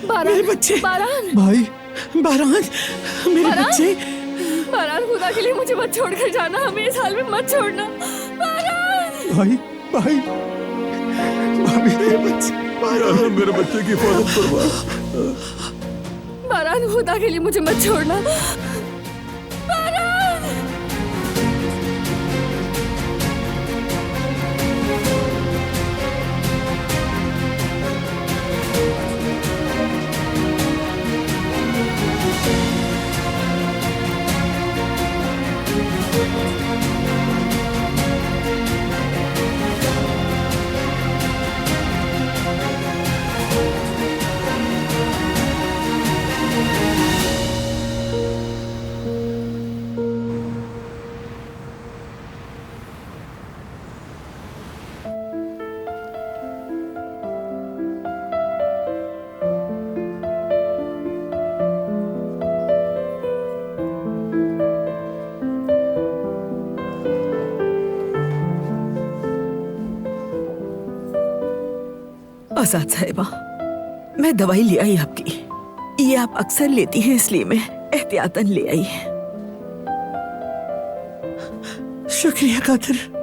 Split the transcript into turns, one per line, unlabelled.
बारान,
मेरे बच्चे,
बारान,
भाई, बारान, मेरे
बारान?
बच्चे।
बारान, खुदा के लिए मुझे मत छोड़कर जाना, हमें इस हाल में मत छोड़ना। बारान!
भाई, भाई, भाई, मेरे बच्चे, बारान,
मेरे बच्चे की हिफाजत करवा।
बारान, खुदा के लिए मुझे मत छोड़ना। बारान!
आजाद साहिबा, मैं दवाई ले आई आपकी। ये आप अक्सर लेती हैं, इसलिए मैं एहतियातन ले आई।
शुक्रिया कादर।